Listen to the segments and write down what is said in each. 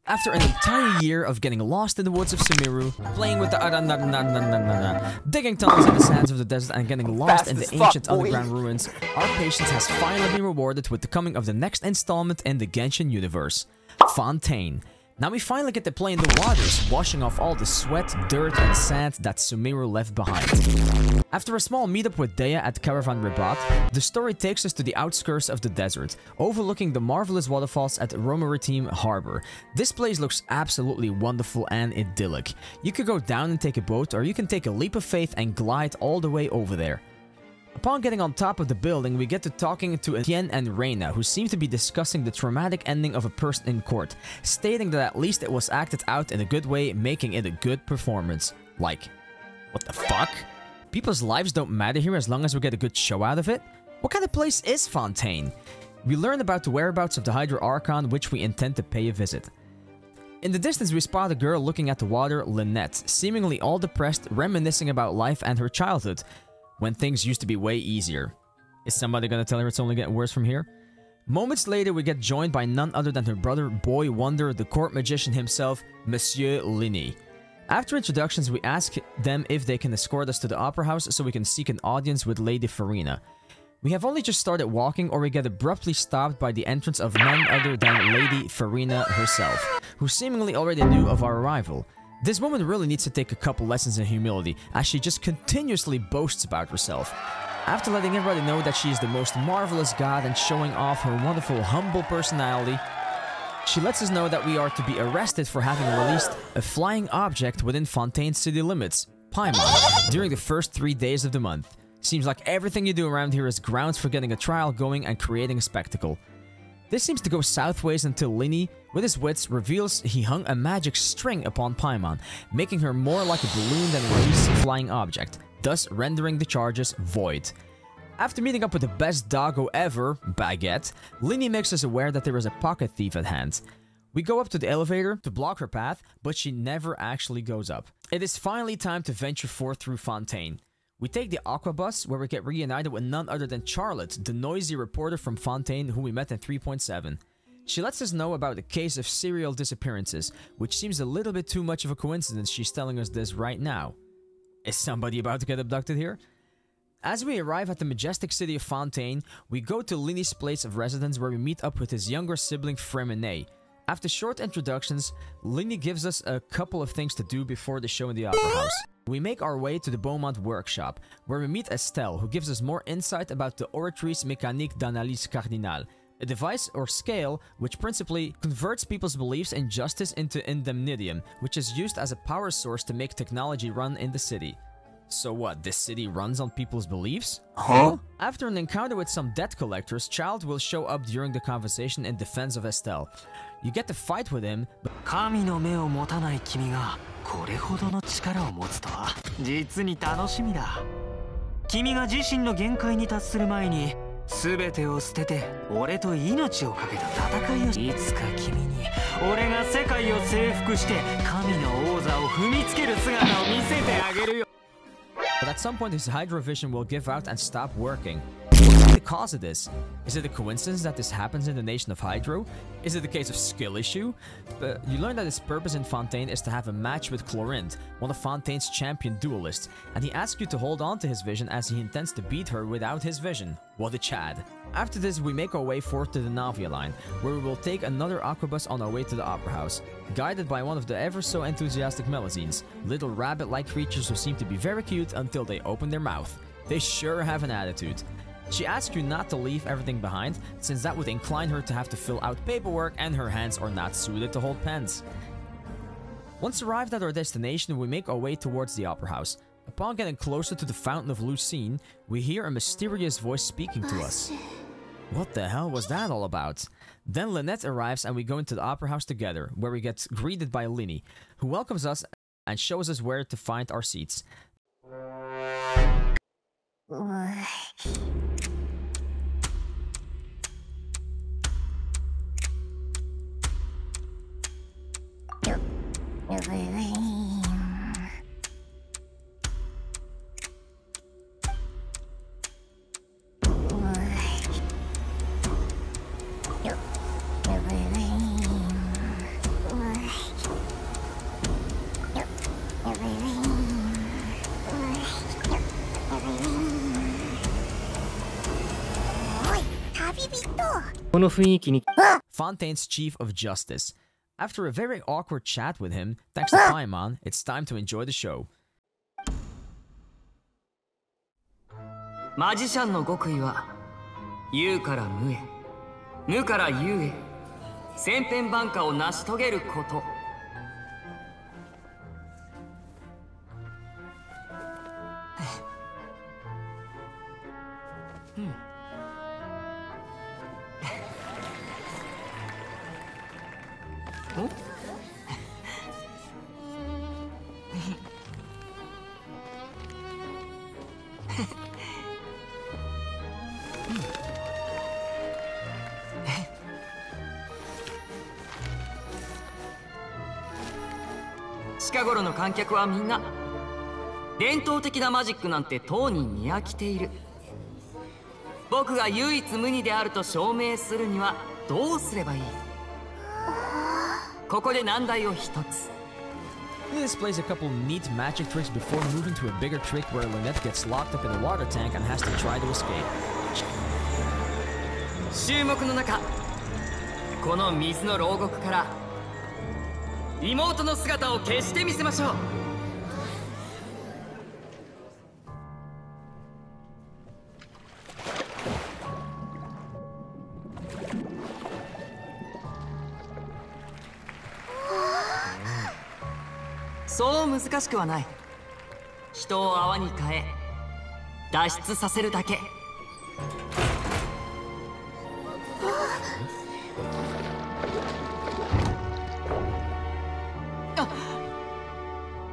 After an entire year of getting lost in the woods of Sumeru, playing with the digging tunnels in the sands of the desert and getting lost in the ancient underground ruins, our patience has finally been rewarded with the coming of the next installment in the Genshin universe, Fontaine. Now we finally get to play in the waters, washing off all the sweat, dirt, and sand that Sumeru left behind. After a small meetup with Dea at Caravan Ribat, the story takes us to the outskirts of the desert, overlooking the marvelous waterfalls at Romaritim Harbor. This place looks absolutely wonderful and idyllic. You could go down and take a boat, or you can take a leap of faith and glide all the way over there. Upon getting on top of the building, we get to talking to Fontaine and Reina, who seem to be discussing the traumatic ending of a person in court, stating that at least it was acted out in a good way, making it a good performance. Like, what the fuck? People's lives don't matter here as long as we get a good show out of it? What kind of place is Fontaine? We learn about the whereabouts of the Hydro Archon, which we intend to pay a visit. In the distance, we spot a girl looking at the water, Lynette, seemingly all depressed, reminiscing about life and her childhood, when things used to be way easier. Is somebody gonna tell her it's only getting worse from here? Moments later, we get joined by none other than her brother, Boy Wonder, the court magician himself, Monsieur Linny. After introductions, we ask them if they can escort us to the opera house so we can seek an audience with Lady Farina. We have only just started walking, or we get abruptly stopped by the entrance of none other than Lady Farina herself, who seemingly already knew of our arrival. This woman really needs to take a couple lessons in humility, as she just continuously boasts about herself. After letting everybody know that she is the most marvelous god and showing off her wonderful, humble personality, she lets us know that we are to be arrested for having released a flying object within Fontaine's city limits, Paimon, during the first 3 days of the month. Seems like everything you do around here is grounds for getting a trial going and creating a spectacle. This seems to go southways until Linny, with his wits, reveals he hung a magic string upon Paimon, making her more like a balloon than a released flying object, thus rendering the charges void. After meeting up with the best doggo ever, Baguette, Linny makes us aware that there is a pocket thief at hand. We go up to the elevator to block her path, but she never actually goes up. It is finally time to venture forth through Fontaine. We take the Aqua Bus, where we get reunited with none other than Charlotte, the noisy reporter from Fontaine who we met in 3.7. She lets us know about a case of serial disappearances, which seems a little bit too much of a coincidence she's telling us this right now. Is somebody about to get abducted here? As we arrive at the majestic city of Fontaine, we go to Linny's place of residence where we meet up with his younger sibling Fremene. After short introductions, Linny gives us a couple of things to do before the show in the opera house. We make our way to the Beaumont workshop, where we meet Estelle, who gives us more insight about the Oratrice Mécanique d'Analyse Cardinale, a device or scale which principally converts people's beliefs in justice into indemnitium, which is used as a power source to make technology run in the city. So what, this city runs on people's beliefs? Huh? After an encounter with some debt collectors, Child will show up during the conversation in defense of Estelle. You get to fight with him, but 神の目を持たない君がこれほどの力を持つとは実に楽しみだ。君が自身の限界に達する前に全てを捨てて俺と命をかけた戦いをいつか君に俺が世界を征服して神の王座を踏みつける姿を見せてあげるよ。 But at some point his hydrovision will give out and stop working. What's the cause of this? Is it a coincidence that this happens in the nation of Hydro? Is it a case of skill issue? But you learn that his purpose in Fontaine is to have a match with Chlorinde, one of Fontaine's champion duelists, and he asks you to hold on to his vision as he intends to beat her without his vision. What a Chad. After this, we make our way forth to the Navia line, where we will take another aquabus on our way to the opera house, guided by one of the ever so enthusiastic Melazines, little rabbit-like creatures who seem to be very cute until they open their mouth. They sure have an attitude. She asks you not to leave everything behind, since that would incline her to have to fill out paperwork and her hands are not suited to hold pens. Once arrived at our destination, we make our way towards the opera house. Upon getting closer to the Fountain of Lucine, we hear a mysterious voice speaking to us. What the hell was that all about? Then Lynette arrives and we go into the opera house together, where we get greeted by Linny, who welcomes us and shows us where to find our seats. この雰囲気に Fontaine's Chief of Justice. After a very awkward chat with him, thanks to Paimon, it's time to enjoy the show. マジシャンの極意は有から無へ無から有へ千変万化を成し遂げること。近頃の観客はみんな伝統的なマジックなんてとうに見飽きている。僕が唯一無二であると証明するにはどうすればいい？ここで難題を一つ。He displays a couple neat magic tricks before moving to a bigger trick where Lynette gets locked up in a water tank and has to try to escape. 注目の中、この水の牢獄から妹の姿を消してみせましょう。そう難しくはない。人を泡に変え脱出させるだけ。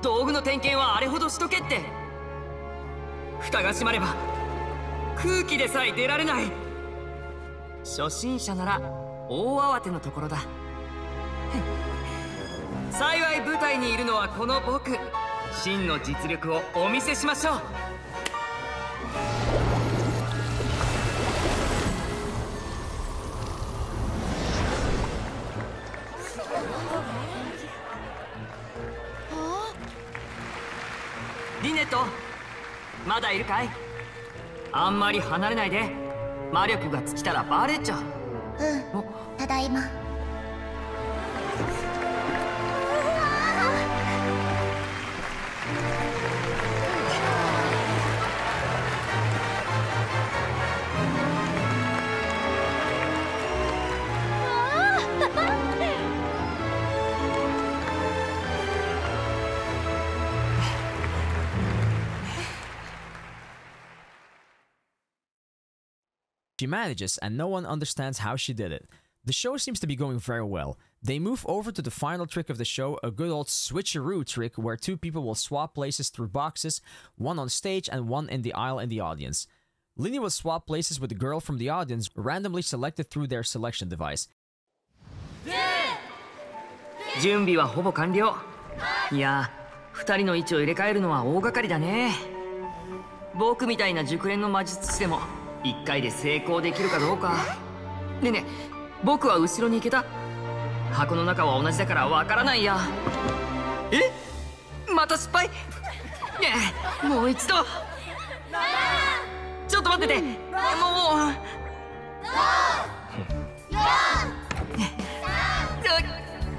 道具の点検はあれほどしとけって。蓋が閉まれば空気でさえ出られない。初心者なら大慌てのところだ。幸い舞台にいるのはこの僕。真の実力をお見せしましょう。リネット、まだいるかい？あんまり離れないで。魔力が尽きたらバレちゃう。ただいま。She manages, and no one understands how she did it. The show seems to be going very well. They move over to the final trick of the show, a good old switcheroo trick where two people will swap places through boxes, one on stage and one in the aisle in the audience. Linny will swap places with the girl from the audience, randomly selected through their selection device. 準備はほぼ完了。いや、2人の位置を入れ替えるのは大掛かりだね。僕みたいな熟練の魔術師でも1回で成功できるかどうか。ねえねえ、僕は後ろに行けた？箱の中は同じだからわからないや。え？また失敗？ねえ、もう一度。ちょっと待ってて。もう。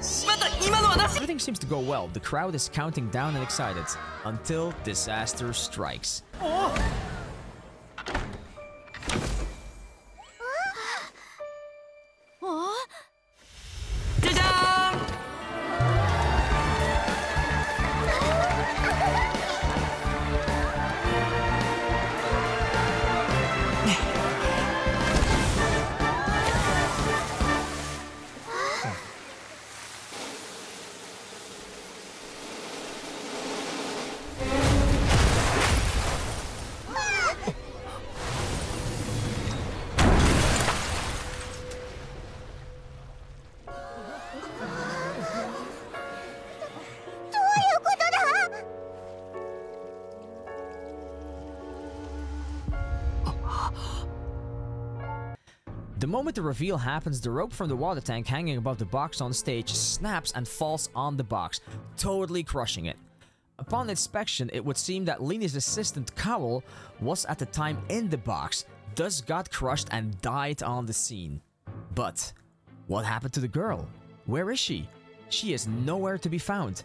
しまった、今のはなし。 Everything seems to go well. The crowd is counting down and excited until disaster strikes. じゃじゃーん。The moment the reveal happens, the rope from the water tank hanging above the box on stage snaps and falls on the box, totally crushing it. Upon inspection, it would seem that Lini's assistant Cowl was at the time in the box, thus got crushed and died on the scene. But what happened to the girl? Where is she? She is nowhere to be found.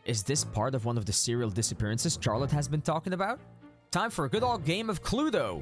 Is this part of one of the serial disappearances Charlotte has been talking about? Time for a good old game of Cluedo!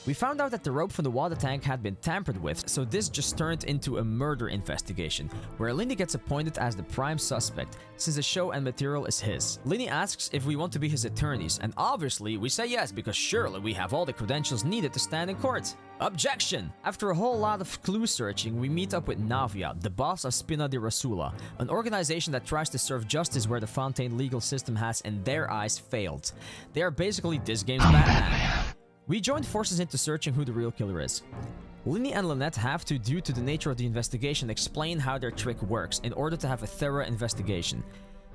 We found out that the rope from the water tank had been tampered with, so this just turned into a murder investigation, where Linny gets appointed as the prime suspect, since the show and material is his. Linny asks if we want to be his attorneys, and obviously we say yes, because surely we have all the credentials needed to stand in court. Objection! After a whole lot of clue searching, we meet up with Navia, the boss of Spina di Rasula, an organization that tries to serve justice where the Fontaine legal system has, in their eyes, failed. They are basically this game's Batman. We joined forces into searching who the real killer is. Linny and Lynette have to, due to the nature of the investigation, explain how their trick works in order to have a thorough investigation.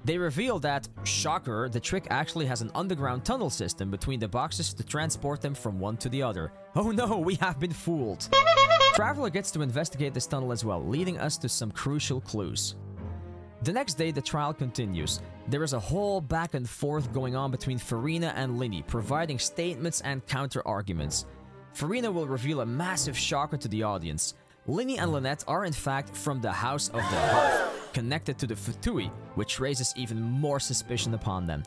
They reveal that, shocker, the trick actually has an underground tunnel system between the boxes to transport them from one to the other. Oh no, we have been fooled! Traveler gets to investigate this tunnel as well, leading us to some crucial clues. The next day, the trial continues. There is a whole back and forth going on between Farina and Linny, providing statements and counter-arguments. Farina will reveal a massive shocker to the audience. Linny and Lynette are in fact from the House of the Hearth, connected to the Futui, which raises even more suspicion upon them.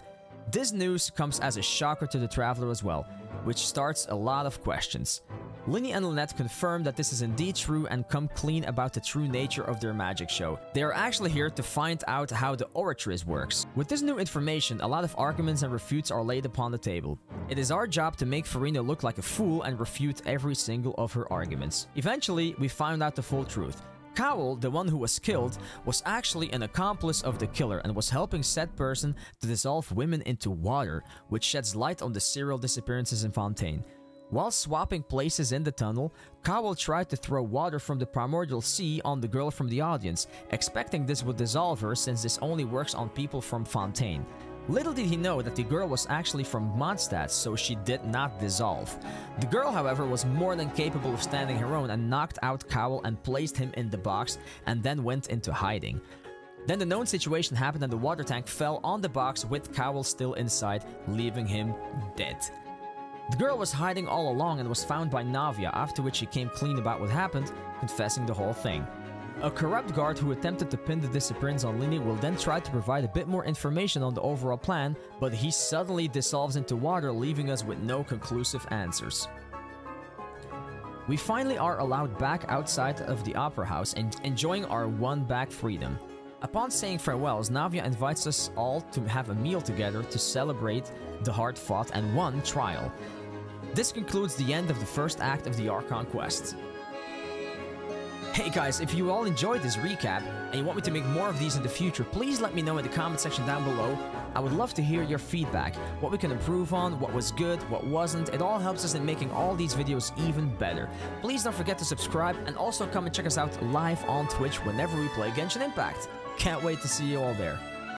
This news comes as a shocker to the Traveler as well, which starts a lot of questions. Linny and Lynette confirm that this is indeed true and come clean about the true nature of their magic show. They are actually here to find out how the Oratrice works. With this new information, a lot of arguments and refutes are laid upon the table. It is our job to make Farina look like a fool and refute every single of her arguments. Eventually, we find out the full truth. Cowell, the one who was killed, was actually an accomplice of the killer and was helping said person to dissolve women into water, which sheds light on the serial disappearances in Fontaine. While swapping places in the tunnel, Cowell tried to throw water from the primordial sea on the girl from the audience, expecting this would dissolve her since this only works on people from Fontaine. Little did he know that the girl was actually from Mondstadt, so she did not dissolve. The girl, however, was more than capable of standing her own and knocked out Cowell and placed him in the box and then went into hiding. Then the known situation happened and the water tank fell on the box with Cowell still inside, leaving him dead. The girl was hiding all along and was found by Navia, after which she came clean about what happened, confessing the whole thing. A corrupt guard who attempted to pin the disappearance on Linny will then try to provide a bit more information on the overall plan, but he suddenly dissolves into water, leaving us with no conclusive answers. We finally are allowed back outside of the Opera House and enjoying our won-back freedom. Upon saying farewells, Navia invites us all to have a meal together to celebrate the hard-fought and won trial. This concludes the end of the first act of the Archon quest. Hey guys, if you all enjoyed this recap and you want me to make more of these in the future, please let me know in the comment section down below. I would love to hear your feedback, what we can improve on, what was good, what wasn't. It all helps us in making all these videos even better. Please don't forget to subscribe and also come and check us out live on Twitch whenever we play Genshin Impact. Can't wait to see you all there.